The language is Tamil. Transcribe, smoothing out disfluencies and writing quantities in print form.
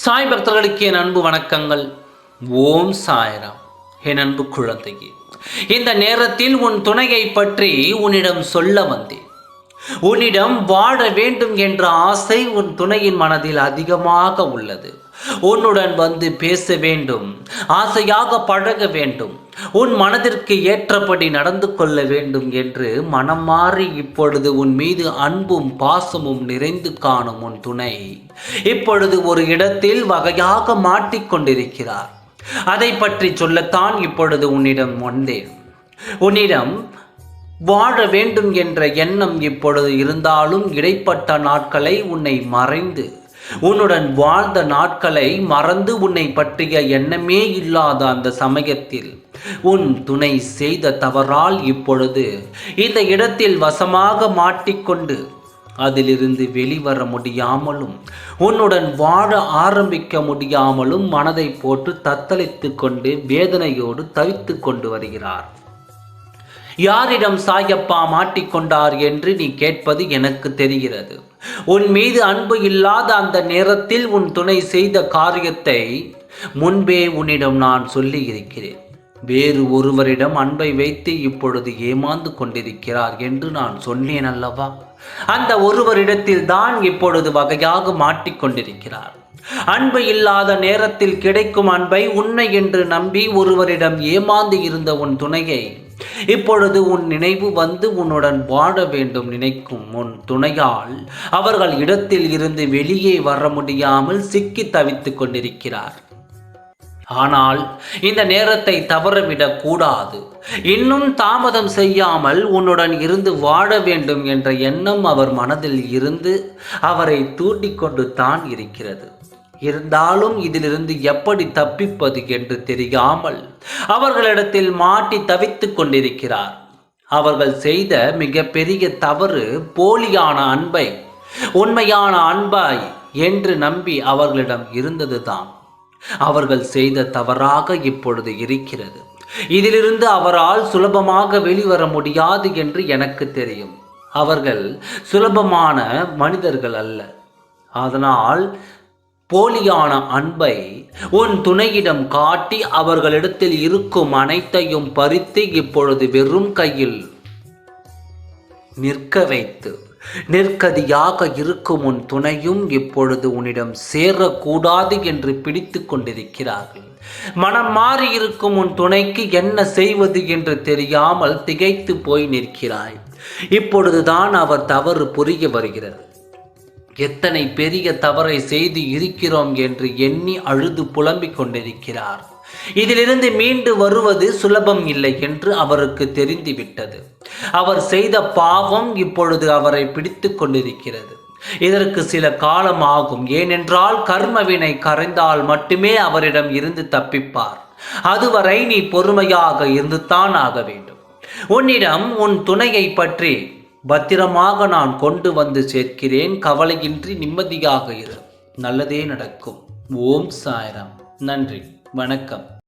சாய் பக்தர்களுக்கு என் அன்பு வணக்கங்கள். ஓம் சாய்ராம். என் அன்பு குழந்தையே, இந்த நேரத்தில் உன் துணையை பற்றி உன்னிடம் சொல்ல வந்தேன். உன்னிடம் வாழ வேண்டும் என்ற ஆசை உன் துணையின் மனதில் அதிகமாக உள்ளது. உன்னுடன் வந்து பேச வேண்டும், ஆசையாக பழக வேண்டும், உன் மனதிற்கு ஏற்றபடி நடந்து கொள்ள வேண்டும் என்று மனம் மாறி இப்பொழுது உன் மீது அன்பும் பாசமும் நிறைந்து காணும் உன் துணை இப்பொழுது ஒரு இடத்தில் வகையாக மாட்டிக்கொண்டிருக்கிறார். அதை பற்றி சொல்லத்தான் இப்பொழுது உன்னிடம் வந்தேன். உன்னிடம் வாழ வேண்டும் என்ற எண்ணம் இப்பொழுது இருந்தாலும் இடைப்பட்ட நாட்களை உன்னை மறைந்து, உன்னுடன் வாழ்ந்த நாட்களை மறந்து உன்னை பற்றிய எண்ணமே இல்லாத அந்த சமயத்தில் உன் துணை செய்த தவறால் இப்பொழுது இந்த இடத்தில் வசமாக மாட்டிக்கொண்டு அதிலிருந்து வெளிவர முடியாமலும் உன்னுடன் வாழ ஆரம்பிக்க முடியாமலும் மனதை போட்டு தத்தளித்து கொண்டு வேதனையோடு தவித்து கொண்டு வருகிறார். யாரிடம் சாயப்பா மாட்டிக்கொண்டார் என்று நீ கேட்பது எனக்கு தெரிகிறது. உன் மீது அன்பு இல்லாத அந்த நேரத்தில் உன் துணை செய்த காரியத்தை முன்பே உன்னிடம் நான் சொல்லி இருக்கிறேன். வேறு ஒருவரிடம் அன்பை வைத்து இப்பொழுது ஏமாந்து கொண்டிருக்கிறார் என்று நான் சொன்னேன் அல்லவா? அந்த ஒருவரிடத்தில் தான் இப்பொழுது வகையாக மாட்டிக்கொண்டிருக்கிறார். அன்பு இல்லாத நேரத்தில் கிடைக்கும் அன்பை உண்மை என்று நம்பி ஒருவரிடம் ஏமாந்து இருந்த உன் துணையை இப்பொழுது உன் நினைவு வந்து உன்னுடன் வாழ வேண்டும் நினைக்கும் உன் துணையால் அவர்கள் இடத்தில் இருந்து வெளியே வர முடியாமல் சிக்கி தவித்துக் கொண்டிருக்கிறார். ஆனால் இந்த நேரத்தை தவறவிடக் கூடாது. இன்னும் தாமதம் செய்யாமல் உன்னுடன் இருந்து வாழ வேண்டும் என்ற எண்ணம் அவர் மனதில் இருந்து அவரை தூண்டிக்கொண்டு தான் இருக்கிறது. இருந்தாலும் இதிலிருந்து எப்படி தப்பிப்பது என்று தெரியாமல் அவர்களிடத்தில் மாட்டி தவித்துக் கொண்டிருக்கிறார். அவர்கள் செய்த மிகப்பெரிய தவறு போலியான அன்பை உண்மையான அன்பாய் என்று நம்பி அவர்களிடம் இருந்ததுதான் அவர்கள் செய்த தவறாக இப்பொழுது இருக்கிறது. இதிலிருந்து அவரால் சுலபமாக வெளிவர முடியாது என்று எனக்கு தெரியும். அவர்கள் சுலபமான மனிதர்கள் அல்ல. அதனால் போலியான அன்பை உன் துணையிடம் காட்டி அவர்களிடத்தில் இருக்கும் அனைத்தையும் பறித்து இப்பொழுது வெறும் கையில் நிற்க வைத்து நிற்கதியாக இருக்கும் உன் துணையும் இப்பொழுது உன்னிடம் சேரக்கூடாது என்று பிடித்து கொண்டிருக்கிறார்கள். மனம் மாறி இருக்கும் உன் துணைக்கு என்ன செய்வது என்று தெரியாமல் திகைத்து போய் நிற்கிறாய். இப்பொழுதுதான் அவர் தவறு புரிய வருகிறது. எத்தனை பெரிய தவறை செய்து இருக்கிறோம் என்று எண்ணி அழுது புலம்பிக் கொண்டிருக்கிறார். இதிலிருந்து மீண்டு வருவது சுலபம் இல்லை என்று அவருக்கு தெரிந்துவிட்டது. அவர் செய்த பாவம் இப்பொழுது அவரை பிடித்து கொண்டிருக்கிறது. இதற்கு சில காலம் ஆகும். ஏனென்றால் கர்மவினை கரைந்தால் மட்டுமே அவரிடம் இருந்து தப்பிப்பார். அதுவரை நீ பொறுமையாக இருந்துதான் ஆக வேண்டும். உன்னிடம் உன் துணையை பற்றி பத்திரமாக நான் கொண்டு வந்து சேர்க்கிறேன். கவலையின்றி நிம்மதியாக இரு. நல்லதே நடக்கும். ஓம் சாய்ராம். நன்றி, வணக்கம்.